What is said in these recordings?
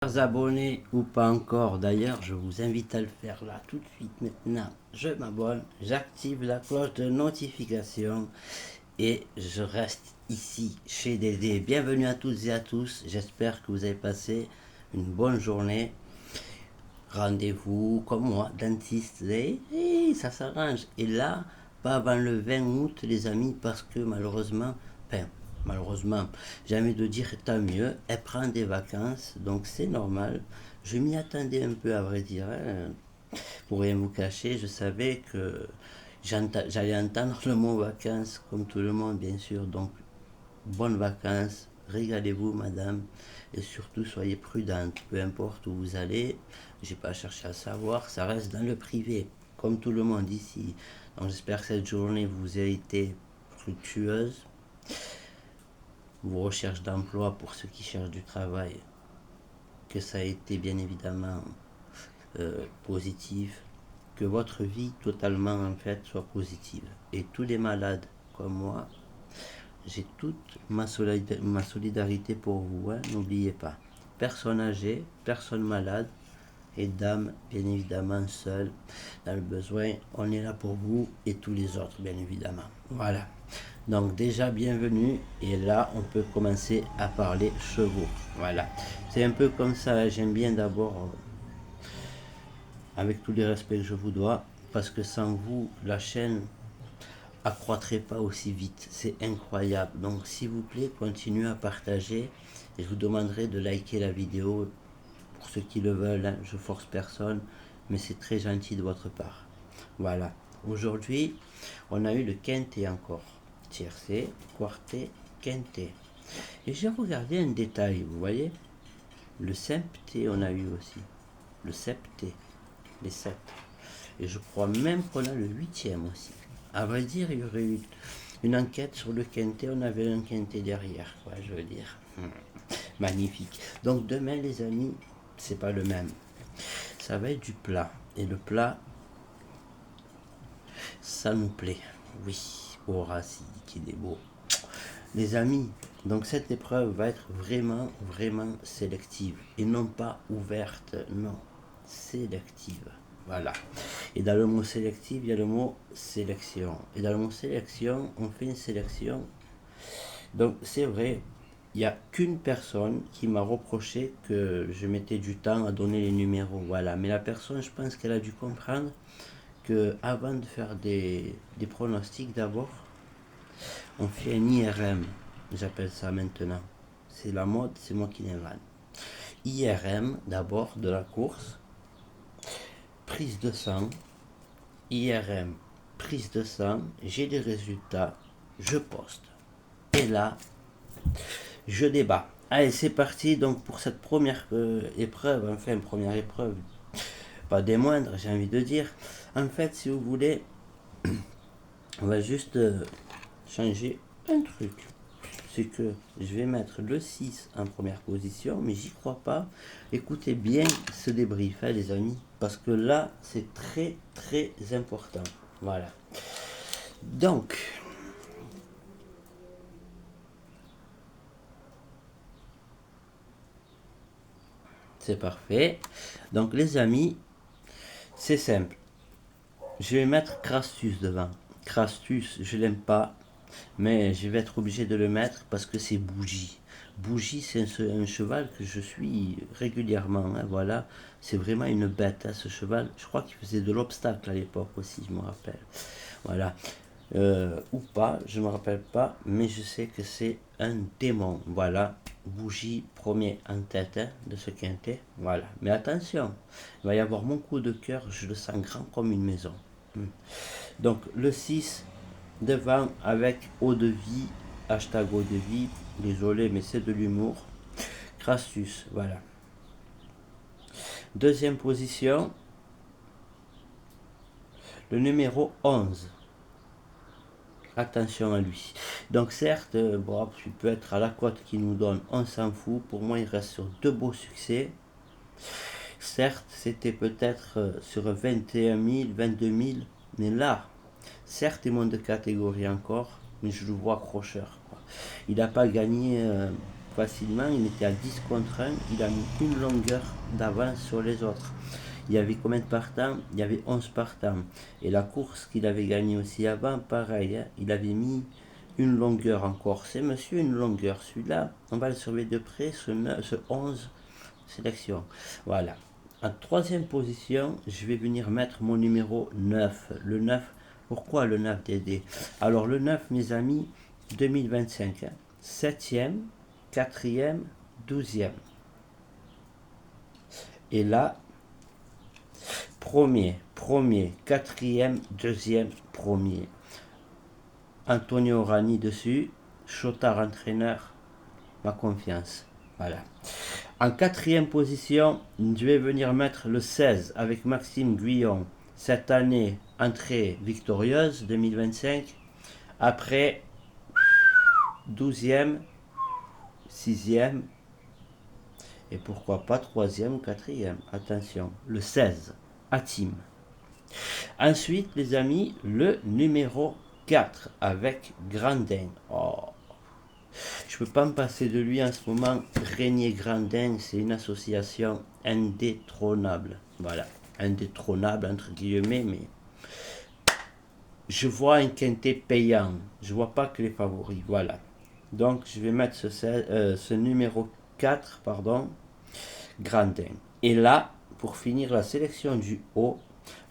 Chers abonnés ou pas encore, d'ailleurs, je vous invite à le faire là tout de suite maintenant. Je m'abonne, j'active la cloche de notification et je reste ici chez Dédé. Bienvenue à toutes et à tous. J'espère que vous avez passé une bonne journée. Rendez-vous comme moi, dentiste, ça s'arrange. Et là, pas avant le 20 août, les amis, parce que malheureusement, j'ai envie de dire tant mieux, elle prend des vacances, donc c'est normal. Je m'y attendais un peu, à vrai dire, hein. Pour rien vous cacher, je savais que j'allais entendre le mot vacances, comme tout le monde, bien sûr. Donc, bonnes vacances, régalez-vous, madame, et surtout soyez prudente, peu importe où vous allez. J'ai pas cherché à savoir, ça reste dans le privé, comme tout le monde ici. Donc, j'espère que cette journée vous a été fructueuse. Vos recherches d'emploi pour ceux qui cherchent du travail, que ça a été bien évidemment positif, que votre vie totalement en fait soit positive. Et tous les malades comme moi, j'ai toute ma solidarité pour vous, hein, n'oubliez pas. Personne âgée, personne malade, et dame, bien évidemment, seule, dans le besoin, on est là pour vous et tous les autres, bien évidemment. Voilà. Donc déjà, bienvenue, et là, on peut commencer à parler chevaux. Voilà. C'est un peu comme ça, j'aime bien d'abord, avec tous les respects que je vous dois, parce que sans vous, la chaîne accroîtrait pas aussi vite. C'est incroyable. Donc, s'il vous plaît, continuez à partager, et je vous demanderai de liker la vidéo pour ceux qui le veulent, hein. Je force personne, mais c'est très gentil de votre part. Voilà. Aujourd'hui, on a eu le quintet encore. Tiercé, quartet, quintet. Et j'ai regardé un détail, vous voyez. Le septet, on a eu aussi. Le septet, les sept. Et je crois même qu'on a le huitième aussi. À vrai dire, il y aurait eu une enquête sur le quintet, on avait un quintet derrière, quoi, je veux dire. Magnifique. Donc demain, les amis, c'est pas le même. Ça va être du plat. Et le plat, ça nous plaît. Oui, Horace, qu'il est beau. Les amis, donc cette épreuve va être vraiment, vraiment sélective. Et non pas ouverte, non. Sélective. Voilà. Et dans le mot sélective, il y a le mot sélection. Et dans le mot sélection, on fait une sélection. Donc c'est vrai, il n'y a qu'une personne qui m'a reproché que je mettais du temps à donner les numéros. Voilà. Mais la personne, je pense qu'elle a dû comprendre que avant de faire des pronostics d'abord, on fait un IRM. J'appelle ça maintenant. C'est la mode, c'est moi qui l'invente. IRM d'abord de la course, prise de sang, IRM, prise de sang, j'ai les résultats, je poste. Et là, je débat. Allez, c'est parti donc pour cette première épreuve, enfin première épreuve, pas des moindres, j'ai envie de dire. En fait, si vous voulez, on va juste changer un truc. C'est que je vais mettre le 6 en première position, mais j'y crois pas. Écoutez bien ce débrief, hein, les amis, parce que là, c'est très très important. Voilà. Donc, c'est parfait. Donc, les amis, c'est simple. Je vais mettre Crastus devant. Crastus, je l'aime pas, mais je vais être obligé de le mettre parce que c'est Bougie. Bougie, c'est un cheval que je suis régulièrement, hein, voilà. C'est vraiment une bête, hein, ce cheval. Je crois qu'il faisait de l'obstacle à l'époque aussi, je me rappelle. Voilà. Ou pas, je ne me rappelle pas, mais je sais que c'est un démon. Voilà. Bougie, premier en tête, hein, de ce quintet. Voilà. Mais attention, il va y avoir mon coup de cœur, je le sens grand comme une maison. Donc le 6 devant avec eau de vie, hashtag eau de vie, désolé mais c'est de l'humour. Crassus, voilà. Deuxième position, le numéro 11. Attention à lui. Donc certes, bon, tu peux être à la cote qui nous donne, on s'en fout. Pour moi, il reste sur deux beaux succès. Certes, c'était peut-être sur 21 000, 22 000, mais là, certes, il monte de catégorie encore, mais je le vois accrocheur, quoi. Il n'a pas gagné facilement, il était à 10 contre 1, il a mis une longueur d'avance sur les autres. Il y avait combien de partants? Il y avait 11 partants. Et la course qu'il avait gagnée aussi avant, pareil, hein, il avait mis une longueur encore. C'est monsieur une longueur. Celui-là, on va le surveiller de près, ce 11 sélection. Voilà. En troisième position, je vais venir mettre mon numéro 9. Le 9, pourquoi le 9 DD? Alors le 9, mes amis, 2025. 7e, 4e, 12e. Et là, premier, quatrième, deuxième, premier. Antonio Rani dessus, Chotard entraîneur, ma confiance. Voilà. En quatrième position, je vais venir mettre le 16 avec Maxime Guyon. Cette année, entrée victorieuse 2025. Après, 12e, 6e, et pourquoi pas 3e ou 4e. Attention, le 16, Atim. Ensuite, les amis, le numéro 4 avec Grandin. Oh, je peux pas me passer de lui en ce moment. Régnier Grandin, c'est une association indétrônable. Voilà, indétrônable entre guillemets, mais je vois un quintet payant. Je vois pas que les favoris. Voilà. Donc je vais mettre ce numéro 4, pardon, Grandin. Et là, pour finir la sélection du haut,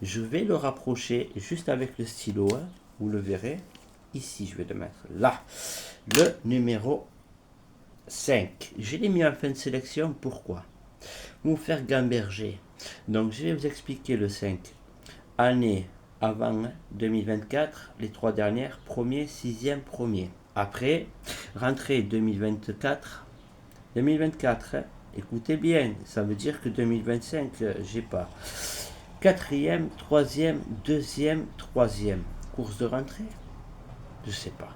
je vais le rapprocher juste avec le stylo, hein, vous le verrez. Ici, je vais le mettre là. Le numéro 5. Je l'ai mis en fin de sélection, pourquoi? Vous faire gamberger. Donc, je vais vous expliquer le 5. Année avant 2024, les 3 dernières, premier, 6e, premier. Après, rentrée 2024, 2024, hein, écoutez bien, ça veut dire que 2025, j'ai pas. 4e, 3e, 2e, 3e. Course de rentrée? Je sais pas.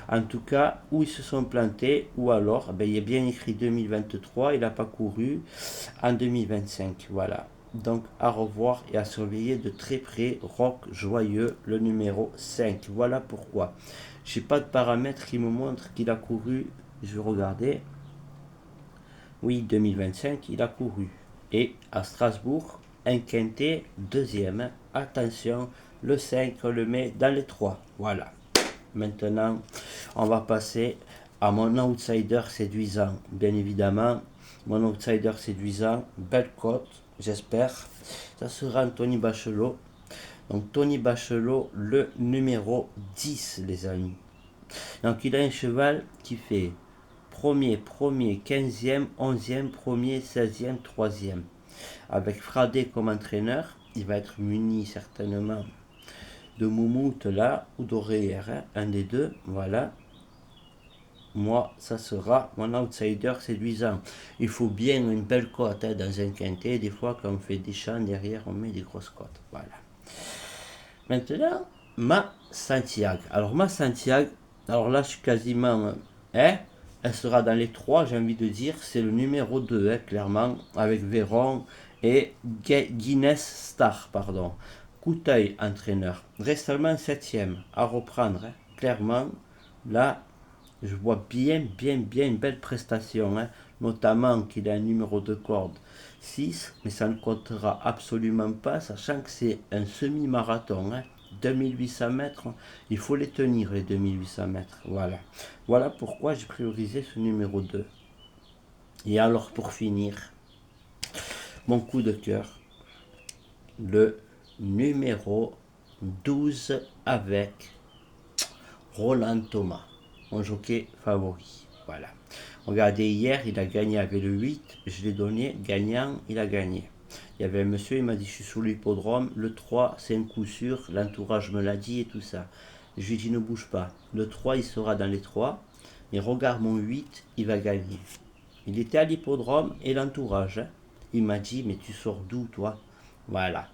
En tout cas, où ils se sont plantés, ou alors, il y a bien écrit 2023, il n'a pas couru en 2025. Voilà. Donc, à revoir et à surveiller de très près. Rock Joyeux, le numéro 5. Voilà pourquoi. J'ai pas de paramètres qui me montrent qu'il a couru. Je vais regarder. Oui, 2025, il a couru. Et à Strasbourg, un quintet, deuxième. Attention, le 5, on le met dans les 3. Voilà. Maintenant, on va passer à mon outsider séduisant. Bien évidemment, mon outsider séduisant, belle cote, j'espère. Ça sera Anthony Bachelot. Donc, Tony Bachelot, le numéro 10, les amis. Donc, il a un cheval qui fait premier, 15e, 11e, premier, 16e, 3e. Avec Fradé comme entraîneur, il va être muni certainement de Moumout là ou d'Oreiller, hein, un des deux, voilà. Moi, ça sera mon outsider séduisant. Il faut bien une belle cote, hein, dans un quintet. Des fois, quand on fait des champs derrière, on met des grosses cotes. Voilà. Maintenant, ma Santiago. Alors, ma Santiago, alors là, je suis quasiment. Hein, elle sera dans les 3, j'ai envie de dire. C'est le numéro 2, hein, clairement, avec Véron et Guinness Star, pardon. Couteuil, entraîneur. Reste seulement 7e à reprendre, hein. Clairement, là, je vois bien une belle prestation, hein. Notamment qu'il a un numéro de corde 6, mais ça ne comptera absolument pas, sachant que c'est un semi-marathon, hein. 2800 mètres, il faut les tenir, les 2800 mètres. Voilà. Voilà pourquoi j'ai priorisé ce numéro 2. Et alors, pour finir, mon coup de cœur, le numéro 12 avec Roland Thomas, mon jockey favori. Voilà. Regardez, hier, il a gagné avec le 8, je l'ai donné, gagnant, il a gagné. Il y avait un monsieur, il m'a dit, je suis sur l'hippodrome, le 3, c'est un coup sûr, l'entourage me l'a dit et tout ça. Je lui ai dit, ne bouge pas. Le 3, il sera dans les 3, mais regarde mon 8, il va gagner. Il était à l'hippodrome et l'entourage, hein. Il m'a dit, mais tu sors d'où, toi? Voilà.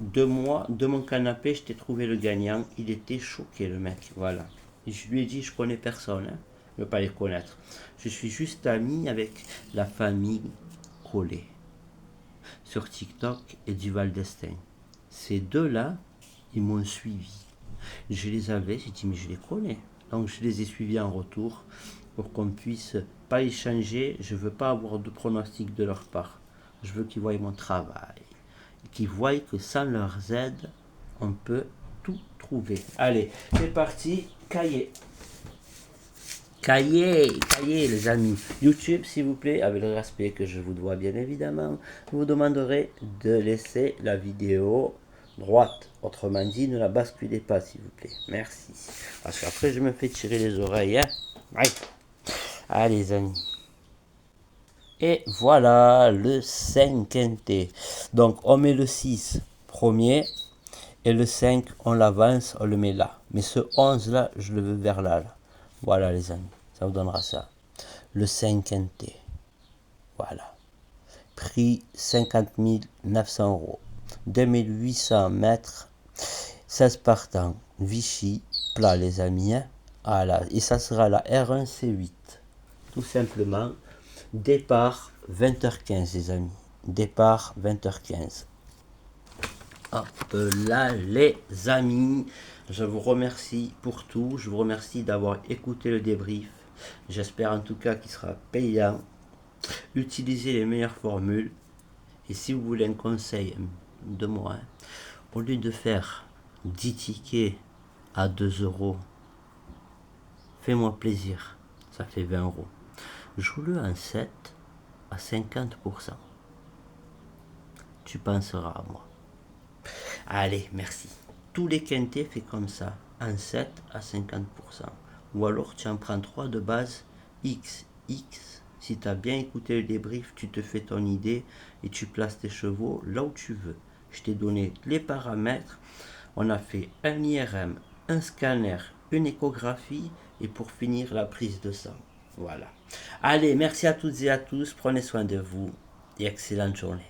De mon canapé, je t'ai trouvé le gagnant. Il était choqué, le mec. Voilà. Et je lui ai dit, je connais personne, hein. Je ne veux pas les connaître. Je suis juste ami avec la famille Collet sur TikTok et du Val d'Estaing. Ces deux-là, ils m'ont suivi. Je les avais, j'ai dit, mais je les connais. Donc je les ai suivis en retour. pour qu'on puisse pas échanger. Je veux pas avoir de pronostic de leur part. Je veux qu'ils voient mon travail, qu'ils voient que sans leurs aides, on peut tout trouver. Allez, c'est parti, cahier. Cahier, les amis. YouTube, s'il vous plaît, avec le respect que je vous dois bien évidemment, je vous demanderai de laisser la vidéo droite. Autrement dit, ne la basculez pas, s'il vous plaît. Merci. Parce qu'après, je me fais tirer les oreilles. Hein. Ouais. Allez, les amis. Et voilà le 5 quintet. Donc, on met le 6 premier. Et le 5, on l'avance, on le met là. Mais ce 11 là, je le veux vers là. Voilà les amis, ça vous donnera ça. Le 5 quintet. Voilà. Prix 50 900 euros. 2800 mètres. 16 partants. Vichy. Plat les amis. Hein. Voilà. Et ça sera la R1 C8. Tout simplement. Départ 20h15 les amis. Départ 20h15. Hop là les amis, je vous remercie pour tout, je vous remercie d'avoir écouté le débrief, j'espère en tout cas qu'il sera payant, utilisez les meilleures formules, et si vous voulez un conseil de moi, hein, au lieu de faire 10 tickets à 2 euros, fais-moi plaisir, ça fait 20 euros, joue-le en 7 à 50%, tu penseras à moi. Allez, merci. Tous les quintés fait comme ça, en 7 à 50%. Ou alors tu en prends 3 de base, X. Si tu as bien écouté le débrief, tu te fais ton idée et tu places tes chevaux là où tu veux. Je t'ai donné les paramètres. On a fait un IRM, un scanner, une échographie et pour finir la prise de sang. Voilà. Allez, merci à toutes et à tous. Prenez soin de vous et excellente journée.